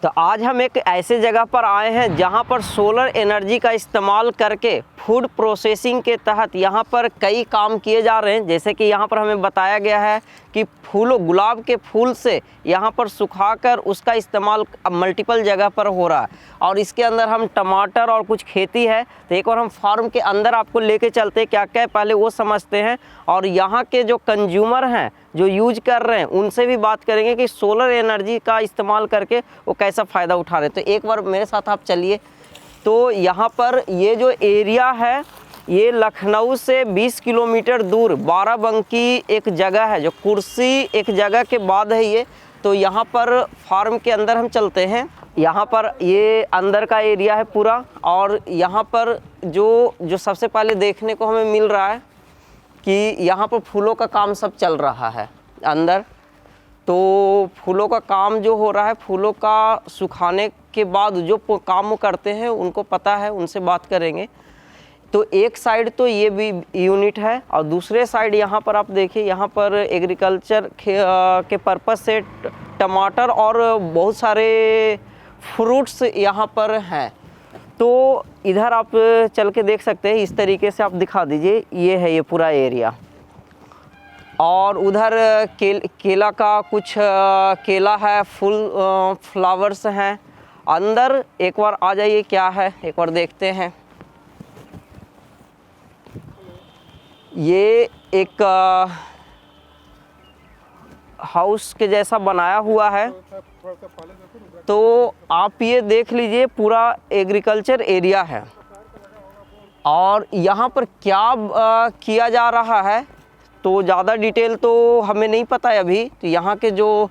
तो आज हम एक ऐसे जगह पर आए हैं जहां पर सोलर एनर्जी का इस्तेमाल करके फूड प्रोसेसिंग के तहत यहां पर कई काम किए जा रहे हैं। जैसे कि यहां पर हमें बताया गया है कि गुलाब के फूल से यहां पर सुखाकर उसका इस्तेमाल मल्टीपल जगह पर हो रहा है। और इसके अंदर हम टमाटर और कुछ खेती है, तो एक बार हम फार्म के अंदर आपको लेके चलते हैं, क्या क्या है पहले वो समझते हैं और यहाँ के जो कंज्यूमर हैं जो यूज कर रहे हैं उनसे भी बात करेंगे कि सोलर एनर्जी का इस्तेमाल करके वो कैसा फ़ायदा उठा रहे हैं। तो एक बार मेरे साथ आप चलिए। तो यहाँ पर ये जो एरिया है ये लखनऊ से 20 किलोमीटर दूर बाराबंकी एक जगह है, जो कुर्सी एक जगह के बाद है ये। तो यहाँ पर फार्म के अंदर हम चलते हैं। यहाँ पर ये अंदर का एरिया है पूरा, और यहाँ पर जो सबसे पहले देखने को हमें मिल रहा है कि यहाँ पर फूलों का काम सब चल रहा है अंदर। तो फूलों का काम जो हो रहा है, फूलों का सुखाने के बाद जो काम वो करते हैं उनको पता है, उनसे बात करेंगे। तो एक साइड तो ये भी यूनिट है और दूसरे साइड यहाँ पर आप देखिए, यहाँ पर एग्रीकल्चर के पर्पस से टमाटर और बहुत सारे फ्रूट्स यहाँ पर हैं। तो इधर आप चल के देख सकते हैं, इस तरीके से आप दिखा दीजिए। ये है ये पूरा एरिया, और उधर केला का कुछ केला है, फुल फ्लावर्स हैं अंदर। एक बार आ जाइए, क्या है एक बार देखते हैं। ये एक हाउस के जैसा बनाया हुआ है। तो आप ये देख लीजिए, पूरा एग्रीकल्चर एरिया है और यहाँ पर क्या किया जा रहा है तो ज़्यादा डिटेल तो हमें नहीं पता है अभी। तो यहाँ के जो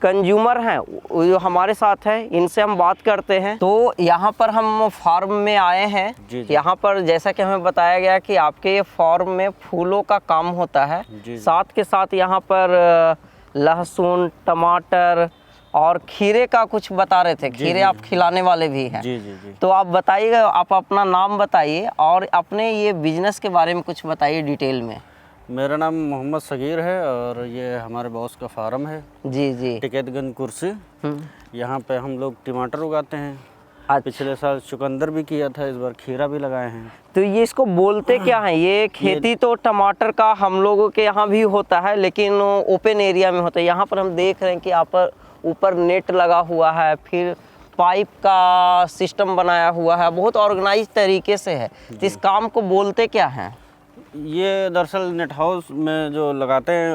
कंज्यूमर हैं वो जो हमारे साथ हैं, इनसे हम बात करते हैं। तो यहाँ पर हम फार्म में आए हैं। यहाँ पर जैसा कि हमें बताया गया कि आपके ये फार्म में फूलों का काम होता है, साथ के साथ यहाँ पर लहसुन, टमाटर और खीरे का कुछ बता रहे थे। खीरे आप खिलाने वाले भी हैं। तो आप बताइएगा, आप अपना नाम बताइए और अपने ये बिजनेस के बारे में कुछ बताइए डिटेल में। मेरा नाम मोहम्मद सगीर है और ये हमारे बॉस का फार्म है। जी। टिकैतगंज कुर्सी। यहाँ पे हम लोग टमाटर उगाते हैं। अच्छा। पिछले साल चुकंदर भी किया था, इस बार खीरा भी लगाए हैं। तो ये इसको बोलते क्या है? ये खेती तो टमाटर का हम लोगों के यहाँ भी होता है, लेकिन ओपन एरिया में होता है। यहाँ पर हम देख रहे हैं कि यहाँ पर ऊपर नेट लगा हुआ है, फिर पाइप का सिस्टम बनाया हुआ है, बहुत ऑर्गेनाइज तरीके से है। तो इस काम को बोलते क्या हैं? ये दरअसल नेट हाउस में जो लगाते हैं,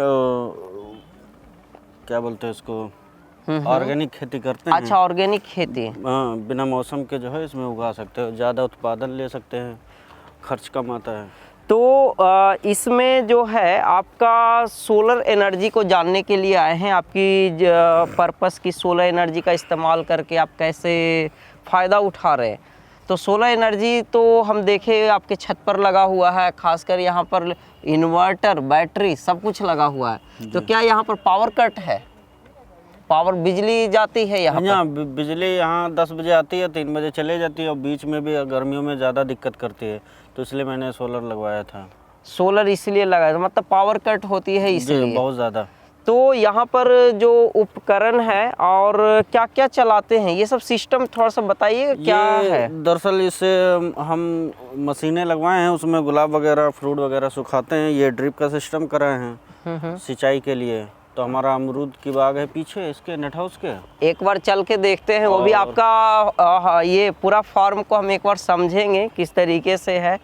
क्या बोलते हैं इसको, ऑर्गेनिक खेती करते हैं। अच्छा, ऑर्गेनिक खेती। हाँ, बिना मौसम के जो है इसमें उगा सकते हो, ज़्यादा उत्पादन ले सकते हैं, खर्च कम आता है। तो इसमें जो है आपका सोलर एनर्जी को जानने के लिए आए हैं, आपकी पर्पस की सोलर एनर्जी का इस्तेमाल करके आप कैसे फ़ायदा उठा रहे हैं। तो सोलर एनर्जी तो हम देखे आपके छत पर लगा हुआ है, खासकर यहाँ पर इन्वर्टर, बैटरी सब कुछ लगा हुआ है। तो क्या यहाँ पर पावर कट है? पावर बिजली जाती है यहाँ बिजली यहाँ 10 बजे आती है, 3 बजे चले जाती है, और बीच में भी गर्मियों में ज़्यादा दिक्कत करती है, तो इसलिए मैंने सोलर लगवाया था। सोलर इसलिए लगाया था, मतलब पावर कट होती है इसलिए? बहुत ज़्यादा। तो यहाँ पर जो उपकरण है और क्या क्या चलाते हैं, ये सब सिस्टम थोड़ा सा बताइए क्या है? दरअसल इससे हम मशीनें लगवाए हैं, उसमें गुलाब वगैरह, फ्रूट वगैरह सुखाते हैं। ये ड्रिप का सिस्टम कराए हैं सिंचाई के लिए। तो हमारा अमरूद की बाग है पीछे इसके नेट हाउस के। एक बार चल के देखते हैं, वो भी आपका ये पूरा फार्म को हम एक बार समझेंगे किस तरीके से है।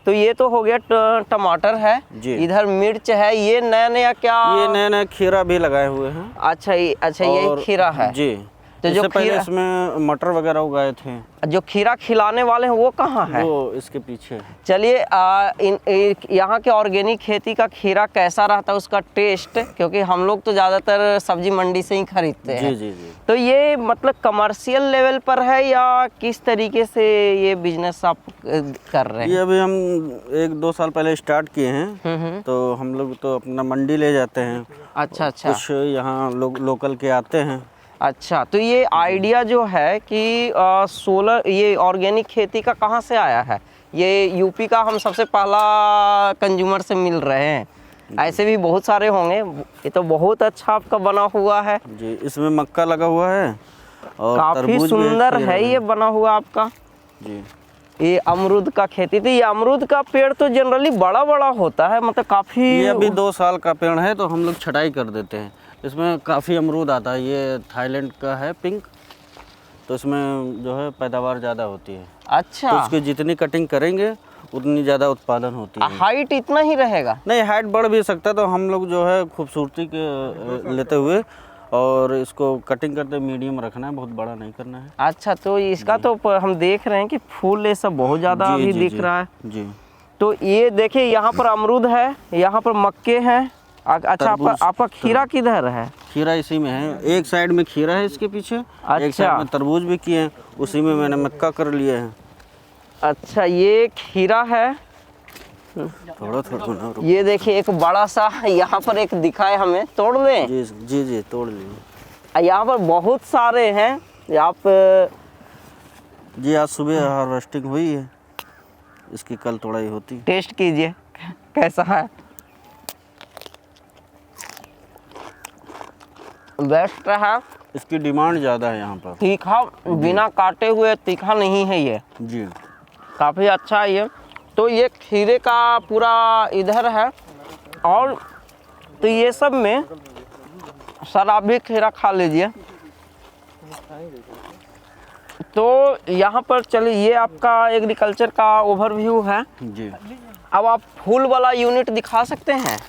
तो ये तो हो गया टमाटर है, इधर मिर्च है, ये नया नया क्या? ये नया नया खीरा भी लगाए हुए हैं। अच्छा ये खीरा है जी। तो जो पहले इसमें मटर वगैरह उगाए थे। जो खीरा खिलाने वाले हैं वो कहाँ है? वो इसके पीछे। चलिए, यहाँ के ऑर्गेनिक खेती का खीरा कैसा रहता है उसका टेस्ट, क्योंकि हम लोग तो ज़्यादातर सब्जी मंडी से ही खरीदते हैं। जी। तो ये मतलब कमर्शियल लेवल पर है या किस तरीके से ये बिजनेस आप कर रहे हैं? ये अभी हम 1-2 साल पहले स्टार्ट किए हैं। तो हम लोग तो अपना मंडी ले जाते हैं। अच्छा। कुछ यहाँ लोकल के आते हैं। अच्छा, तो ये आइडिया जो है कि सोलर, ये ऑर्गेनिक खेती का कहाँ से आया है? ये यूपी का हम सबसे पहला कंज्यूमर से मिल रहे हैं। ऐसे भी बहुत सारे होंगे। ये तो बहुत अच्छा आपका बना हुआ है जी। इसमें मक्का लगा हुआ है और काफी तरबूज भी सुंदर खीरा है भी। ये बना हुआ आपका। जी। ये अमरूद का खेती थी। ये अमरूद का पेड़ तो जनरली बड़ा बड़ा होता है, मतलब काफी। ये अभी 2 साल का पेड़ है तो हम लोग छटाई कर देते हैं। इसमें काफ़ी अमरूद आता है। ये थाईलैंड का है पिंक, तो इसमें जो है पैदावार ज़्यादा होती है। अच्छा, तो उसकी जितनी कटिंग करेंगे उतनी ज़्यादा उत्पादन होती है। हाइट इतना ही रहेगा? नहीं, हाइट बढ़ भी सकता है, तो हम लोग जो है खूबसूरती के लेते हुए और इसको कटिंग करते मीडियम रखना है, बहुत बड़ा नहीं करना है। अच्छा, तो इसका तो हम देख रहे हैं कि फूल ये सब बहुत ज़्यादा अभी दिख रहा है। जी। तो ये देखिए यहाँ पर अमरूद है, यहाँ पर मक्के हैं। अच्छा, आपका खीरा किधर है? खीरा इसी में है, एक साइड में खीरा है इसके पीछे, एक साइड में तरबूज भी किए हैं, उसी में मैंने मक्का कर लिए हैं। अच्छा, ये खीरा है। थोड़ा थोड़ा ये देखिए एक बड़ा सा यहाँ पर एक दिखा है, हमें तोड़ लें? जी जी जी, तोड़ लिए। यहाँ पर बहुत सारे हैं। आप जी, आज सुबह हार्वेस्टिंग हुई है, इसकी कल तोड़ाई होती। टेस्ट कीजिए कैसा है। बेस्ट है। इसकी डिमांड ज़्यादा है यहाँ पर। तीखा, बिना काटे हुए तीखा नहीं है ये, जी। काफ़ी अच्छा है ये। तो ये खीरे का पूरा इधर है। और तो ये सब में सर आप भी खीरा खा लीजिए। तो यहाँ पर चलिए, ये आपका एग्रीकल्चर का ओवरव्यू है। जी। अब आप फूल वाला यूनिट दिखा सकते हैं?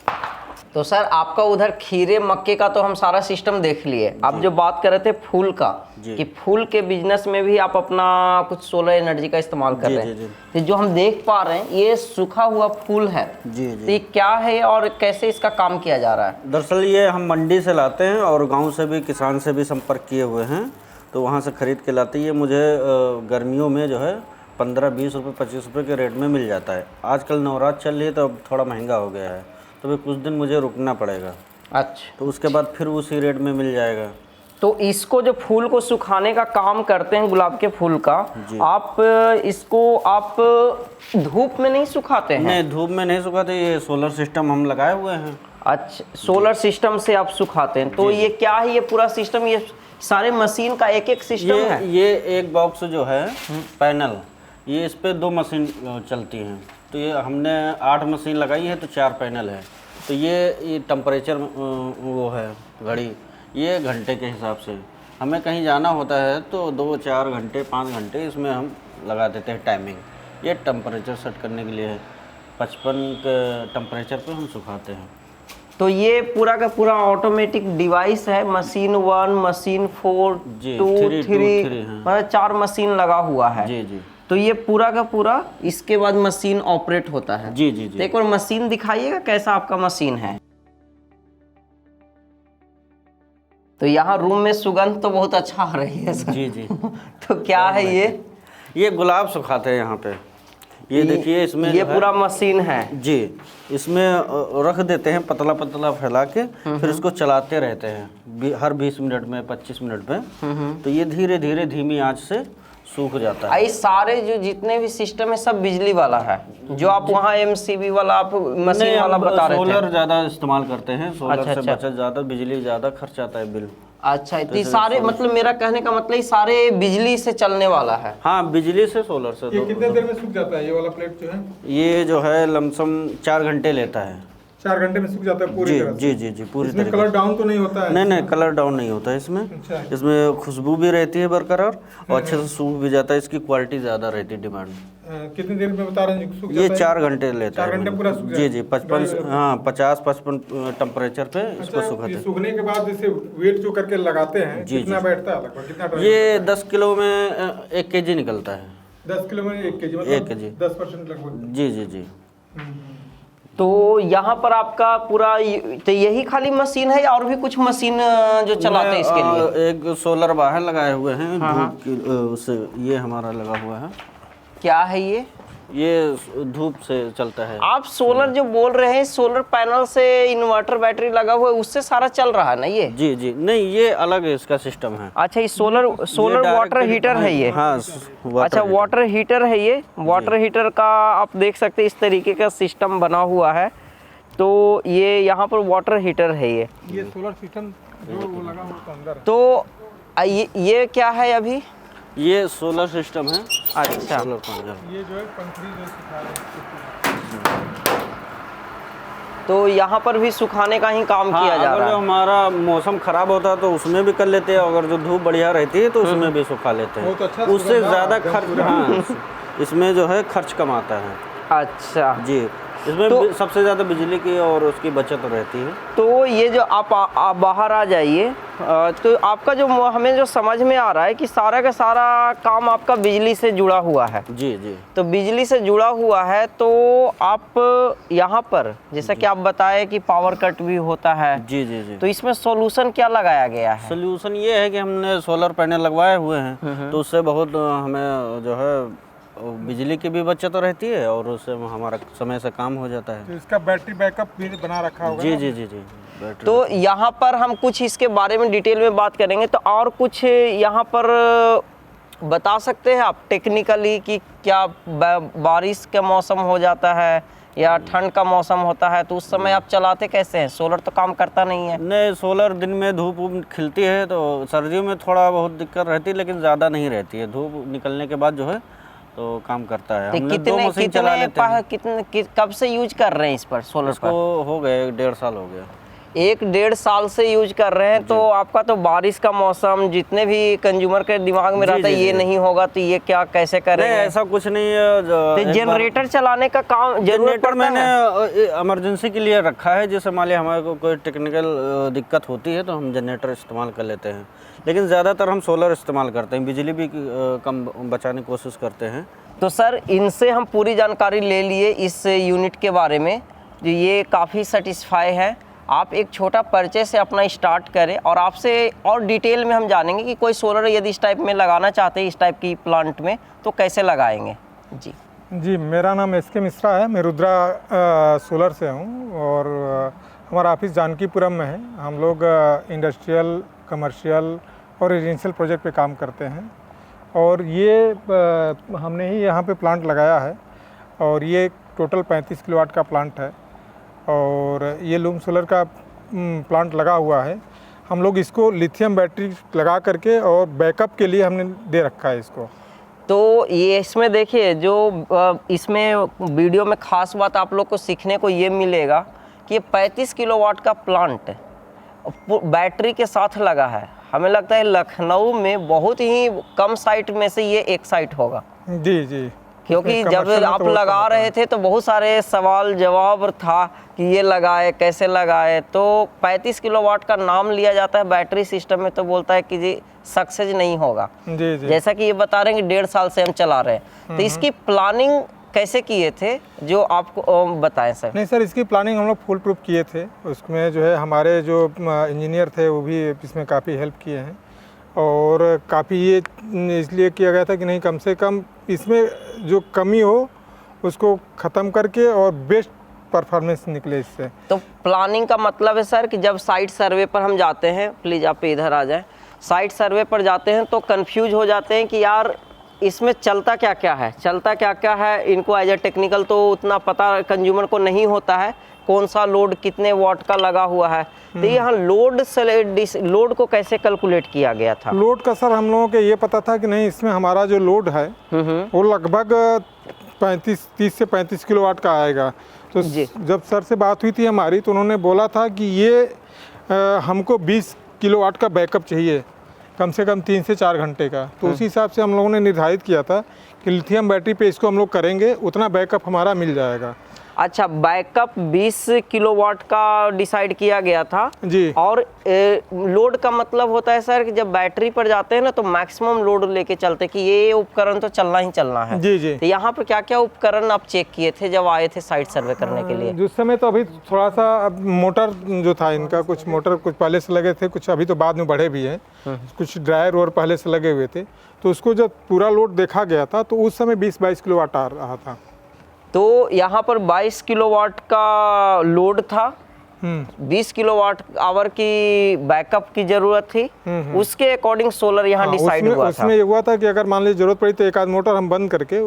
तो सर आपका उधर खीरे मक्के का तो हम सारा सिस्टम देख लिए। आप जो बात कर रहे थे फूल का, कि फूल के बिजनेस में भी आप अपना कुछ सोलर एनर्जी का इस्तेमाल कर रहे हैं। तो जो हम देख पा रहे हैं ये सूखा हुआ फूल है। जी तो ये क्या है और कैसे इसका काम किया जा रहा है? दरअसल ये हम मंडी से लाते हैं और गांव से भी, किसान से भी संपर्क किए हुए हैं, तो वहाँ से ख़रीद के लाते हैं। ये मुझे गर्मियों में जो है 15-20 रुपये 25 रुपये के रेट में मिल जाता है। आजकल नवरात्र चल रही है तो अब थोड़ा महंगा हो गया है, तो भी कुछ दिन मुझे रुकना पड़ेगा। अच्छा, तो उसके बाद फिर उसी रेट में मिल जाएगा। तो इसको जो फूल को सुखाने का काम करते हैं गुलाब के फूल का, आप इसको आप धूप में नहीं सुखाते हैं? नहीं, धूप में नहीं सुखाते, ये सोलर सिस्टम हम लगाए हुए हैं। अच्छा, सोलर सिस्टम से आप सुखाते हैं। तो ये क्या है, ये पूरा सिस्टम, ये सारे मशीन का एक एक सिस्टम है? ये एक बॉक्स जो है पैनल, ये इस पे 2 मशीन चलती हैं। तो ये हमने 8 मशीन लगाई है, तो 4 पैनल है। तो ये टेम्परेचर वो है घड़ी, ये घंटे के हिसाब से। हमें कहीं जाना होता है तो 2-4 घंटे 5 घंटे इसमें हम लगा देते हैं टाइमिंग। ये टेम्परेचर सेट करने के लिए है, 55 के टेम्परेचर पे हम सुखाते हैं। तो ये पूरा का पूरा ऑटोमेटिक डिवाइस है। मशीन 1, मशीन 4, 2, 3, मतलब 4 मशीन लगा हुआ है। जी जी। तो ये पूरा का पूरा इसके बाद मशीन ऑपरेट होता है। जी जी जी। तो एक बार मशीन दिखाइएगा कैसा आपका मशीन है। तो यहाँ रूम में सुगंध तो बहुत अच्छा आ रही है सर। जी जी। तो क्या है ये गुलाब सुखाते हैं यहाँ पे। ये देखिए, इसमें ये पूरा मशीन है। जी। इसमें रख देते हैं पतला पतला फैला के, फिर इसको चलाते रहते हैं हर 20 मिनट में 25 मिनट में। तो ये धीरे धीरे धीमी आंच से सूख जाता है। ये सारे जो जितने भी सिस्टम है सब बिजली वाला है, जो आप वहाँ MCB वाला आप मशीन वाला बता रहे थे? सोलर ज़्यादा इस्तेमाल करते हैं, सोलर से बचत ज़्यादा, बिजली ज़्यादा खर्च आता है बिल। अच्छा, तो ये सारे, मतलब मेरा कहने का मतलब ये सारे बिजली से चलने वाला है? हाँ, बिजली से, सोलर से। ये कितने देर में सूख जाता है ये वाला प्लेट जो है? ये जो है लमसम 4 घंटे लेता है। 4 घंटे में सूख जाता है पूरी तरह से? जी जी जी, पूरी तरह। इसमें कलर डाउन तो नहीं होता है? नहीं, कलर डाउन नहीं होता है इसमें। अच्छा। इसमें खुशबू भी रहती है बरकरार और अच्छे से सूख भी जाता है। इसकी क्वालिटी ज़्यादा रहती है, डिमांड। कितनी देर में बता रहे हैं सूख ये जाता है? 4 घंटे लेता है। 4 घंटे पूरा सूख जाता जी है? जी, 50-55 टेम्परेचर पे इसको सुखाते हैं। सूखने के बाद जैसे वेट जो करके लगाते हैं, कितना बैठता है लगभग, कितना? ये 10 किलो में 1 kg निकलता है। 10 किलो में 1 kg, मतलब 1 kg 10% लगभग। जी जी जी। तो यहाँ पर आपका पूरा तो यही खाली मशीन है या और भी कुछ मशीन जो चलाते हैं इसके लिए? एक सोलर बाहर लगाए हुए हैं, धूप की उससे ये हमारा लगा हुआ है। क्या है ये धूप से चलता है। आप सोलर जो बोल रहे हैं, सोलर पैनल से इन्वर्टर बैटरी लगा हुआ है उससे सारा चल रहा है ना ये? जी जी, नहीं, ये अलग इसका सिस्टम है। अच्छा, ये सोलर वाटर हीटर है ये? हाँ, अच्छा, वाटर हीटर है ये। वाटर हीटर का आप देख सकते हैं इस तरीके का सिस्टम बना हुआ है। तो ये यहाँ पर वाटर हीटर है ये सोलर सिस्टम जो वो लगा हुआ अंदर है। तो ये क्या है अभी? ये सोलर सिस्टम है। अच्छा, सोलर पैनल। ये जो है पंखड़ी जो सिखा रहे हैं। तो यहाँ पर भी सुखाने का ही काम हाँ, किया जा अगर रहा जो है। हमारा मौसम खराब होता है तो उसमें भी कर लेते हैं, अगर जो धूप बढ़िया रहती है तो उसमें भी सुखा लेते हैं। बहुत अच्छा उससे सुगंध ज़्यादा आता है खर्च, हाँ, इसमें जो है खर्च कम आता है। अच्छा, जी, इसमें तो- सबसे ज़्यादा बिजली की और उसकी बचत रहती है। तो ये जो आप बाहर आ जाइए, तो आपका जो हमें जो समझ में आ रहा है कि सारा का सारा काम आपका बिजली से जुड़ा हुआ है। जी जी। तो बिजली से जुड़ा हुआ है, तो आप यहाँ पर जैसा कि आप बताए कि पावर कट भी होता है, जी जी जी। तो इसमें सॉल्यूशन क्या लगाया गया है? सोल्यूशन ये है कि हमने सोलर पैनल लगवाए हुए हैं, तो उससे बहुत हमें जो है बिजली की भी बचत रहती है और उससे हमारा समय से काम हो जाता है। तो इसका बैटरी बैकअप भी बना रखा होगा जी ना? जी जी जी। बैटरी। तो यहाँ पर हम कुछ इसके बारे में डिटेल में बात करेंगे। तो और कुछ यहाँ पर बता सकते हैं आप टेक्निकली कि क्या बारिश का मौसम हो जाता है या ठंड का मौसम होता है, तो उस समय आप चलाते कैसे हैं? सोलर तो काम करता नहीं है। नहीं, सोलर दिन में धूप वूप खिलती है तो सर्दियों में थोड़ा बहुत दिक्कत रहती है, लेकिन ज़्यादा नहीं रहती है। धूप निकलने के बाद जो है तो काम करता है। तो हमने 2 मशीन चला लेते हैं। कब से यूज कर रहे हैं इस पर सोलर इसको पर? हो गए 1.5 साल हो गया। 1-1.5 साल से यूज कर रहे हैं। तो आपका तो बारिश का मौसम जितने भी कंज्यूमर के दिमाग में जी, रहता है जी, ये जी। नहीं होगा तो ये क्या कैसे नहीं, करेंगे? ऐसा कुछ नहीं है। तो एक बार- जनरेटर चलाने का काम जरूरत जनरेटर पड़ता मैंने है? इमरजेंसी के लिए रखा है, जैसे मान लिया हमारे को कोई टेक्निकल दिक्कत होती है तो हम जनरेटर इस्तेमाल कर लेते हैं, लेकिन ज़्यादातर हम सोलर इस्तेमाल करते हैं। बिजली भी कम बचाने की कोशिश करते हैं। तो सर, इनसे हम पूरी जानकारी ले लिए इस यूनिट के बारे में, जो ये काफ़ी सेटिस्फाई है। आप एक छोटा परिचय से अपना स्टार्ट करें और आपसे और डिटेल में हम जानेंगे कि कोई सोलर यदि इस टाइप में लगाना चाहते हैं इस टाइप की प्लांट में तो कैसे लगाएंगे। जी जी, मेरा नाम एस.के. मिश्रा है। मैं रुद्रा सोलर से हूँ और हमारा ऑफिस जानकीपुरम में है। हम लोग इंडस्ट्रियल, कमर्शियल और रेजिडेंशियल प्रोजेक्ट पे काम करते हैं और ये हमने ही यहाँ पे प्लांट लगाया है और ये टोटल 35 किलोवाट का प्लांट है और ये लूम सोलर का प्लांट लगा हुआ है। हम लोग इसको लिथियम बैटरी लगा करके और बैकअप के लिए हमने दे रखा है इसको। तो ये इसमें देखिए, जो इसमें वीडियो में ख़ास बात आप लोग को सीखने को ये मिलेगा कि ये 35 किलोवाट का प्लांट बैटरी के साथ लगा है। हमें लगता है लखनऊ में बहुत ही कम साइट में से ये एक साइट होगा। जी जी, क्योंकि इसमें जब commercial में आप तो बहुत लगा कम रहे थे तो बहुत सारे सवाल जवाब था कि ये लगाए कैसे लगाए। तो 35 किलोवाट का नाम लिया जाता है बैटरी सिस्टम में तो बोलता है कि जी सक्सेस नहीं होगा। जी जी। जैसा कि ये बता रहे हैं कि 1.5 साल से हम चला रहे हैं, तो इसकी प्लानिंग कैसे किए थे जो आपको बताएं सर? नहीं सर, इसकी प्लानिंग हम लोग फुल प्रूफ किए थे। उसमें जो है हमारे जो इंजीनियर थे वो भी इसमें काफ़ी हेल्प किए हैं और काफ़ी ये इसलिए किया गया था कि नहीं, कम से कम इसमें जो कमी हो उसको ख़त्म करके और बेस्ट परफॉर्मेंस निकले इससे। तो प्लानिंग का मतलब है सर कि जब साइट सर्वे पर हम जाते हैं, प्लीज़ आप इधर आ जाएं, साइट सर्वे पर जाते हैं तो कंफ्यूज हो जाते हैं कि यार इसमें चलता क्या क्या है। इनको एज ए टेक्निकल तो उतना पता कंज्यूमर को नहीं होता है, कौन सा लोड कितने वाट का लगा हुआ है। तो यहाँ लोड को कैसे कैलकुलेट किया गया था? लोड का सर हम लोगों को ये पता था कि नहीं, इसमें हमारा जो लोड है वो लगभग 30 से 35 किलोवाट का आएगा। तो जब सर से बात हुई थी हमारी तो उन्होंने बोला था कि ये हमको 20 किलोवाट का बैकअप चाहिए, कम से कम 3 से 4 घंटे का। तो उसी हिसाब से हम लोगों ने निर्धारित किया था कि लिथियम बैटरी पे इसको हम लोग करेंगे, उतना बैकअप हमारा मिल जाएगा। अच्छा, बैकअप 20 किलोवाट का डिसाइड किया गया था जी। और लोड का मतलब होता है सर कि जब बैटरी पर जाते हैं ना तो मैक्सिमम लोड लेके चलते हैं कि ये उपकरण तो चलना ही चलना है। जी जी। तो यहाँ पर क्या क्या उपकरण आप चेक किए थे जब आए थे साइट सर्वे करने के लिए? जिस समय तो अभी थोड़ा सा अब मोटर जो था इनका, कुछ मोटर कुछ पहले से लगे थे, कुछ अभी तो बाद में बढ़े भी हैं, कुछ ड्रायर और पहले से लगे हुए थे। तो उसको जब पूरा लोड देखा गया था तो उस समय 20-22 किलोवाट आ रहा था। तो यहाँ पर 22 किलोवाट का लोड था 20 किलोवाट आवर की बैकअप की जरूरत थी, उसके अकॉर्डिंग सोलर यहाँ डिसाइड हुआ था। उसमें ये हुआ था कि अगर मान लीजिए जरूरत पड़ी तो एक आध मोटर हम बंद करके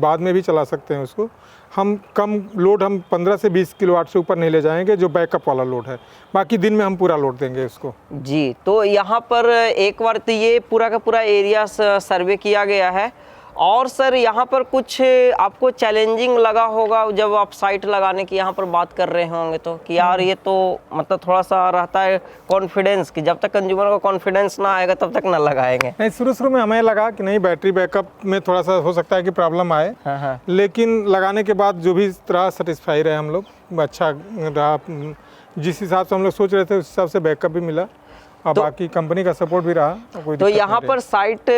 बाद में भी चला सकते हैं उसको। हम कम लोड हम 15 से 20 किलोवाट से ऊपर नहीं ले जाएंगे, जो बैकअप वाला लोड है। बाकी दिन में हम पूरा लोड देंगे उसको। जी, तो यहाँ पर एक बार तो ये पूरा का पूरा एरिया सर्वे किया गया है। और सर यहाँ पर कुछ आपको चैलेंजिंग लगा होगा जब आप साइट लगाने की यहाँ पर बात कर रहे होंगे, तो कि यार ये तो मतलब थोड़ा सा रहता है कॉन्फिडेंस कि जब तक कंज्यूमर को कॉन्फिडेंस ना आएगा तब तक ना लगाएंगे। नहीं, शुरू में हमें लगा कि नहीं, बैटरी बैकअप में थोड़ा सा हो सकता है कि प्रॉब्लम आए। हाँ। लेकिन लगाने के बाद जो भी रहा सेटिस्फाई रहे हम लोग, अच्छा रहा। जिस हिसाब से हम लोग सोच रहे थे उस हिसाब से बैकअप भी मिला और बाकी कंपनी का सपोर्ट भी रहा। कोई तो यहाँ पर साइट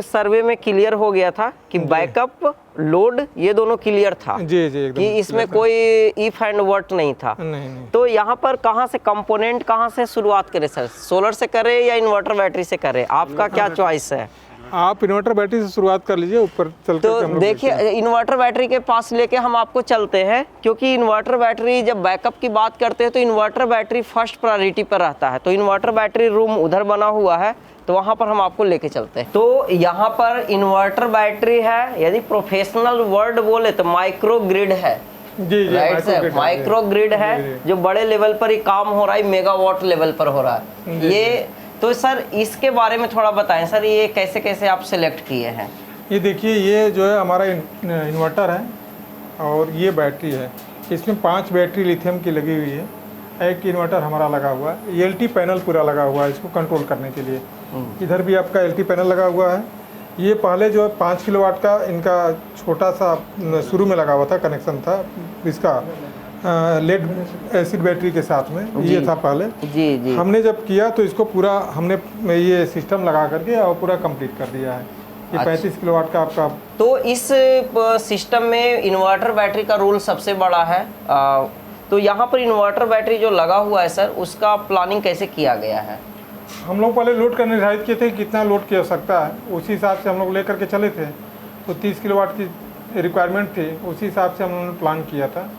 सर्वे में क्लियर हो गया था कि बैकअप लोड ये दोनों क्लियर था। जी एकदम कि इसमें कोई इफ एंड वर्ट नहीं था। नहीं। तो यहाँ पर कहाँ से कंपोनेंट कहाँ से शुरुआत करें सर, सोलर से करें या इन्वर्टर बैटरी से करें, आपका क्या चॉइस है? आप इन्वर्टर बैटरी से शुरुआत कर लीजिए, ऊपर चल तो देखिए इन्वर्टर बैटरी के पास लेके हम आपको चलते हैं, क्योंकि इन्वर्टर बैटरी जब बैकअप की बात करते हैं तो इन्वर्टर बैटरी फर्स्ट प्रायोरिटी पर रहता है। तो इन्वर्टर बैटरी रूम उधर बना हुआ है, तो वहाँ पर हम आपको लेके चलते हैं। तो यहाँ पर इन्वर्टर बैटरी है, यदि प्रोफेशनल वर्ड बोले तो माइक्रो ग्रिड है। जी राइट सर, माइक्रो ग्रिड है जो बड़े लेवल पर ही काम हो रहा है, मेगावाट लेवल पर हो रहा है ये। तो सर इसके बारे में थोड़ा बताएं सर, ये कैसे कैसे आप सिलेक्ट किए हैं? ये देखिए, ये जो है हमारा इन्वर्टर है और ये बैटरी है। इसमें 5 बैटरी लिथियम की लगी हुई है। एक इन्वर्टर हमारा लगा हुआ है, एलटी पैनल पूरा लगा हुआ है इसको कंट्रोल करने के लिए। इधर भी आपका एलटी पैनल लगा हुआ है। ये पहले जो है 5 किलोवाट का इनका छोटा सा शुरू में लगा हुआ था, कनेक्शन था इसका लेड एसिड बैटरी के साथ में, ये था पहले। जी। हमने जब किया तो इसको पूरा हमने ये सिस्टम लगा करके और पूरा कंप्लीट कर दिया है। ये 35 किलोवाट का आपका। तो इस सिस्टम में इन्वर्टर बैटरी का रोल सबसे बड़ा है। तो यहाँ पर इन्वर्टर बैटरी जो लगा हुआ है सर, उसका प्लानिंग कैसे किया गया है? हम लोग पहले लोड का निर्धारित किए थे कितना लोड की आवश्यकता है, उसी हिसाब से हम लोग लेकर के चले थे। तो 30 किलोवाट की रिक्वायरमेंट थी, उसी हिसाब से हम लोगों ने प्लान किया था।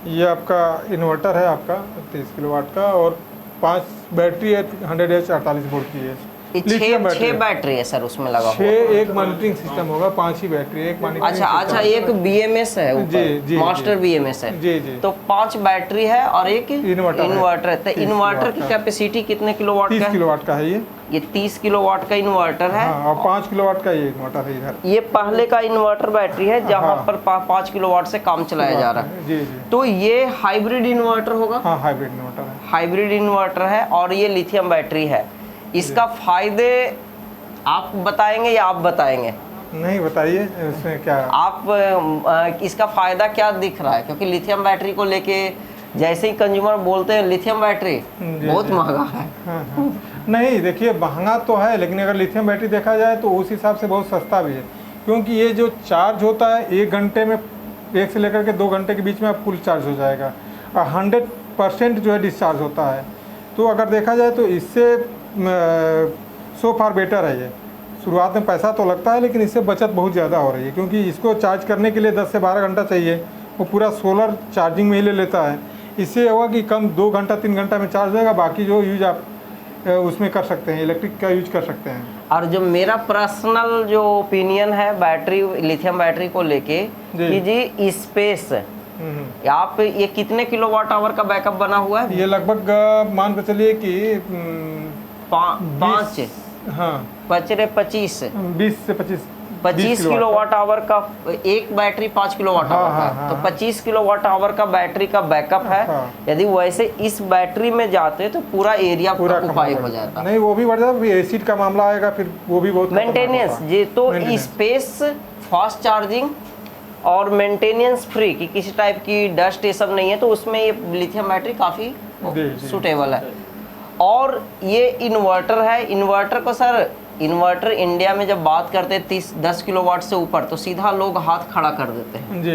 ये आपका इन्वर्टर है आपका 30 किलोवाट का, और 5 बैटरी है 100H 48 वोल्ट की है। 6 बैटरी है सर उसमें लगा हुआ। 6 एक मॉनिटरिंग सिस्टम होगा, 5 ही बैटरी, एक मॉनिटरिंग। अच्छा, एक BMS है ऊपर, जी, मास्टर BMS है। जी। तो 5 बैटरी है और एक इन्वर्टर है। तो इन्वर्टर की कैपेसिटी कितने किलोवाट का है? 30 किलोवाट का है ये 30 किलोवाट का इन्वर्टर है। हाँ, और 5 किलोवाट का ये इन्वर्टर है इधर। ये पहले का इन्वर्टर बैटरी है जहाँ पर 5 किलोवाट से काम चलाया जा रहा है। जी। तो ये हाइब्रिड इन्वर्टर होगा? हाँ, हाइब्रिड इन्वर्टर है। हाइब्रिड इन्वर्टर है और ये लिथियम बैटरी है। इसका फायदे आप बताएंगे या आप बताएंगे? नहीं, बताइए इसमें क्या आप इसका फायदा क्या दिख रहा है? क्योंकि लिथियम बैटरी को लेके जैसे ही कंज्यूमर बोलते हैं लिथियम बैटरी बहुत महंगा है। हाँ। नहीं, देखिए महंगा तो है, लेकिन अगर लिथियम बैटरी देखा जाए तो उस हिसाब से बहुत सस्ता भी है। क्योंकि ये जो चार्ज होता है 1 घंटे में, 1 से लेकर के 2 घंटे के बीच में आप फुल चार्ज हो जाएगा और 100% जो है डिस्चार्ज होता है। तो अगर देखा जाए तो इससे सो फार बेटर है ये। शुरुआत में पैसा तो लगता है, लेकिन इससे बचत बहुत ज़्यादा हो रही है, क्योंकि इसको चार्ज करने के लिए 10 से 12 घंटा चाहिए, वो पूरा सोलर चार्जिंग में ही ले लेता है। इससे होगा कि कम 2 घंटा 3 घंटा में चार्ज होगा, बाकी जो यूज आप उसमें कर सकते हैं, इलेक्ट्रिक का यूज कर सकते हैं। और जो मेरा पर्सनल जो ओपिनियन है बैटरी, लिथियम बैटरी को लेके कि जी स्पेस, आप ये कितने किलोवाट आवर का बैकअप बना हुआ है? ये लगभग मान कर चलिए कि 5 हाँ 25 से 25 किलोवाट आवर का एक बैटरी 5 किलोवाट आवर का। तो 25 किलोवाट आवर का बैटरी का बैकअप है। यदि वैसे इस बैटरी में जाते तो पूरा एरिया पूरा ऑक्युपाई हो जाता। नहीं, वो भी बढ़ जाता, एसिड का मामला आएगा, फिर वो भी बहुत मेंटेनेंस जी। तो स्पेस, फास्ट चार्जिंग और मेंटेनेंस फ्री की किसी टाइप की डस्ट ये सब नहीं है, तो उसमें ये लिथियम बैटरी काफ़ी सूटेबल है। और ये इन्वर्टर है। इन्वर्टर को सर, इन्वर्टर इंडिया में जब बात करते हैं 10 किलोवाट से ऊपर तो सीधा लोग हाथ खड़ा कर देते हैं जी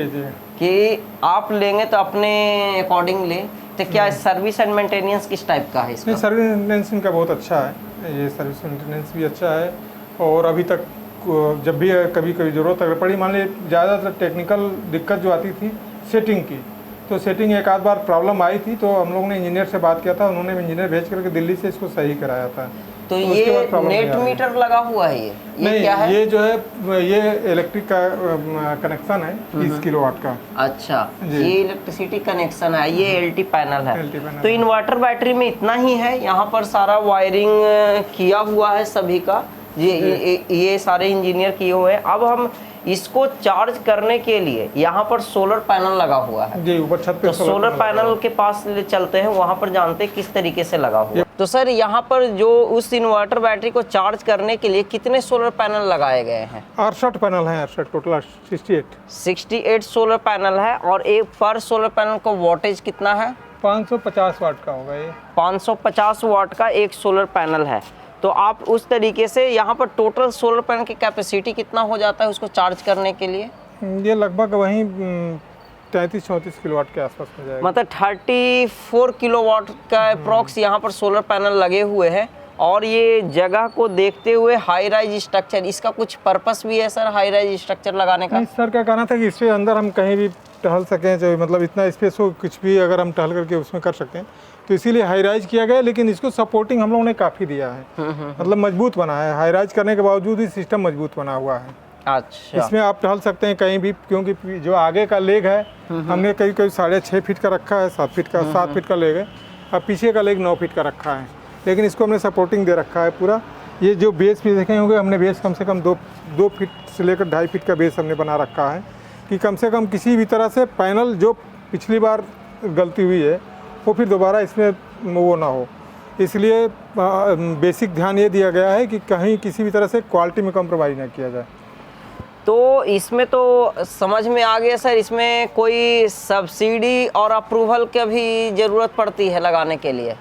कि आप लेंगे तो अपने अकॉर्डिंग ले। तो क्या सर्विस एंड मेंटेनेंस किस टाइप का है इसका? सर्विस मेंटेनेंस इनका बहुत अच्छा है, ये सर्विस मेंटेनेंस भी अच्छा है। और अभी तक जब भी कभी ज़रूरत अगर पड़ी, मान लीजिए ज़्यादातर टेक्निकल दिक्कत जो आती थी सेटिंग की, तो सेटिंग एक आध बार प्रॉब्लम आई थी, तो हम लोग ने इंजीनियर से बात किया था, उन्होंने इंजीनियर भेज करके दिल्ली से इसको सही कराया था। तो उसके ये बाद प्रॉब्लम नेट नहीं आई। मीटर लगा हुआ है, ये नहीं, क्या है? ये जो है ये इलेक्ट्रिक का कनेक्शन है 30 किलोवाट का। अच्छा, जी। ये इलेक्ट्रिसिटी कनेक्शन है, ये एलटी पैनल है। LT पैनल तो इन्वर्टर बैटरी में इतना ही है, यहाँ पर सारा वायरिंग किया हुआ है सभी का, ये सारे इंजीनियर किए हुए हैं। अब हम इसको चार्ज करने के लिए यहाँ पर सोलर पैनल लगा हुआ है जी, ऊपर छत पे तो सोलर पैनल के पास ले चलते हैं, वहाँ पर जानते हैं किस तरीके से लगा हुआ है। तो सर यहाँ पर जो उस इन्वर्टर बैटरी को चार्ज करने के लिए कितने सोलर पैनल लगाए गए हैं? 68 पैनल हैं, 68 टोटल 68 सोलर पैनल है। और एक पर सोलर पैनल का वोल्टेज कितना है? 550 वाट का होगा ये। 550 वाट का एक सोलर पैनल है। तो आप उस तरीके से यहाँ पर टोटल सोलर पैनल की कैपेसिटी कितना हो जाता है उसको चार्ज करने के लिए? ये लगभग वहीं 33-34 किलोवाट के आसपास हो जाएगा। मतलब 34 किलोवाट का अप्रॉक्स यहाँ पर सोलर पैनल लगे हुए हैं। और ये जगह को देखते हुए हाई राइज स्ट्रक्चर, इसका कुछ पर्पस भी है सर हाई राइज स्ट्रक्चर लगाने का? नहीं, सर का कहना था कि इससे अंदर हम कहीं भी टहल सकें, जो मतलब इतना स्पेस हो, कुछ भी अगर हम टहल करके उसमें कर सकते हैं, तो इसीलिए हाई राइज किया गया। लेकिन इसको सपोर्टिंग हम लोगों ने काफ़ी दिया है, मतलब मजबूत बना है। हाई राइज करने के बावजूद ही सिस्टम मजबूत बना हुआ है। अच्छा, इसमें आप टहल सकते हैं कहीं भी, क्योंकि जो आगे का लेग है हमने करीब 6.5 फीट का रखा है, 7 फीट का 7 फीट का लेग है, और पीछे का लेग 9 फीट का रखा है। लेकिन इसको हमने सपोर्टिंग दे रखा है पूरा। ये जो बेस भी देखे होंगे, हमने बेस कम से कम 2 फीट से लेकर 2.5 फीट का बेस हमने बना रखा है, कि कम से कम किसी भी तरह से पैनल जो पिछली बार गलती हुई है वो फिर दोबारा इसमें वो ना हो। इसलिए बेसिक ध्यान ये दिया गया है कि कहीं किसी भी तरह से क्वालिटी में कॉम्प्रोमाइज़ ना किया जाए। तो इसमें तो समझ में आ गया सर, इसमें कोई सब्सिडी और अप्रूवल की भी ज़रूरत पड़ती है लगाने के लिए?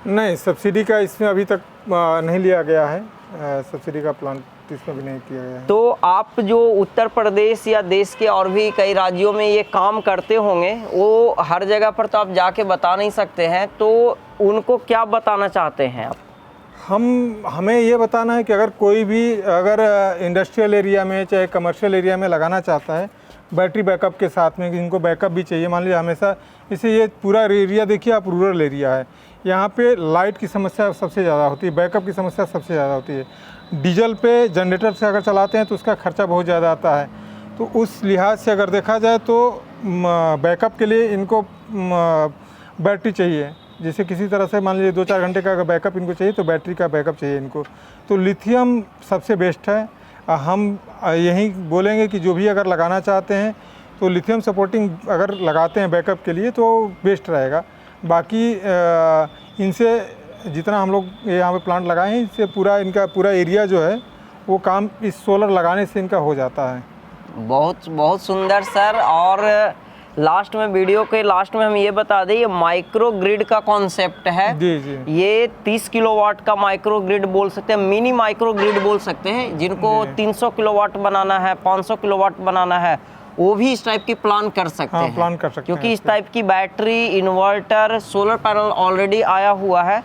नहीं, सब्सिडी का इसमें अभी तक नहीं लिया गया है, सब्सिडी का प्लान इसमें भी नहीं किया गया है। तो आप जो उत्तर प्रदेश या देश के और भी कई राज्यों में ये काम करते होंगे, वो हर जगह पर तो आप जाके बता नहीं सकते हैं, तो उनको क्या बताना चाहते हैं आप? हमें ये बताना है कि अगर कोई भी इंडस्ट्रियल एरिया में चाहे कमर्शियल एरिया में लगाना चाहता है बैटरी बैकअप के साथ में, इनको बैकअप भी चाहिए, मान लीजिए हमेशा, इसे ये पूरा एरिया देखिए आप, रूरल एरिया है, यहाँ पे लाइट की समस्या सबसे ज़्यादा होती है, बैकअप की समस्या सबसे ज़्यादा होती है। डीजल पे जनरेटर से अगर चलाते हैं तो उसका खर्चा बहुत ज़्यादा आता है। तो उस लिहाज से अगर देखा जाए तो बैकअप के लिए इनको बैटरी चाहिए। जैसे किसी तरह से मान लीजिए 2-4 घंटे का अगर बैकअप इनको चाहिए तो बैटरी का बैकअप चाहिए इनको, तो लिथियम सबसे बेस्ट है। हम यही बोलेंगे कि जो भी अगर लगाना चाहते हैं तो लिथियम सपोर्टिंग अगर लगाते हैं बैकअप के लिए तो बेस्ट रहेगा। बाकी इनसे जितना हम लोग यहाँ पे प्लांट लगाए हैं, इससे इनका पूरा एरिया जो है वो काम इस सोलर लगाने से इनका हो जाता है। बहुत बहुत सुंदर सर। और लास्ट में, वीडियो के लास्ट में हम ये बता दें, ये माइक्रो ग्रिड का कॉन्सेप्ट है। जी जी, ये 30 किलोवाट का माइक्रो ग्रिड बोल सकते हैं, मिनी माइक्रो ग्रिड बोल सकते हैं। जिनको 300 किलोवाट बनाना है, 500 किलोवाट बनाना है, वो भी इस टाइप की प्लान कर सकते हैं। प्लान कर सकते हैं, क्योंकि इस टाइप की battery, inverter, solar panel already आया हुआ है।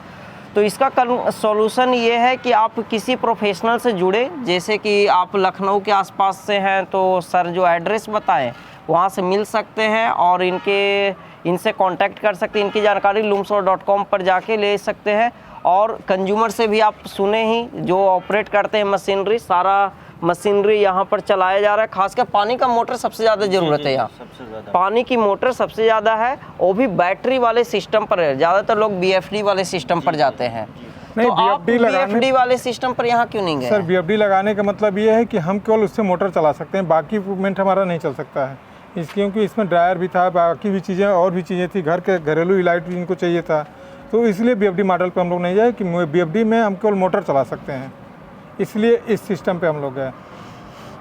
तो इसका सॉल्यूशन ये है कि आप किसी प्रोफेशनल से जुड़े, जैसे कि आप लखनऊ के आसपास से हैं तो सर जो एड्रेस बताएं वहाँ से मिल सकते हैं और इनसे कांटेक्ट कर सकते हैं। इनकी जानकारी loomsolar.com पर जाके ले सकते हैं। और कंज्यूमर से भी आप सुने ही, जो ऑपरेट करते हैं मशीनरी, सारा मशीनरी यहाँ पर चलाया जा रहा है। खासकर पानी का मोटर सबसे ज़्यादा ज़रूरत है यहाँ, पानी की मोटर सबसे ज़्यादा है, वो भी बैटरी वाले सिस्टम पर है। ज़्यादातर लोग BFD वाले सिस्टम पर जाते हैं। नहीं, तो आप BFD वाले सिस्टम पर यहाँ क्यों नहीं गए? सर, BFD लगाने का मतलब ये है कि हम केवल उससे मोटर चला सकते हैं, बाकी इक्विपमेंट हमारा नहीं चल सकता है। क्योंकि इसमें ड्रायर भी था, बाकी भी चीज़ें और भी चीज़ें थी, घर के घरेलू लाइट भी इनको चाहिए था, तो इसलिए BFD मॉडल पे हम लोग नहीं जाए कि BFD में हम केवल मोटर चला सकते हैं, इसलिए इस सिस्टम पे हम लोग गए।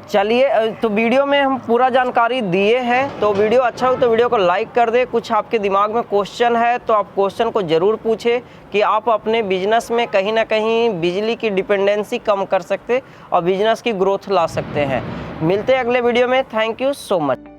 चलिए, तो वीडियो में हम पूरा जानकारी दिए हैं। तो वीडियो अच्छा हो तो वीडियो को लाइक कर दे। कुछ आपके दिमाग में क्वेश्चन है तो आप क्वेश्चन को ज़रूर पूछे कि आप अपने बिजनेस में कहीं ना कहीं बिजली की डिपेंडेंसी कम कर सकते और बिजनेस की ग्रोथ ला सकते हैं। मिलते हैं अगले वीडियो में। Thank you so much.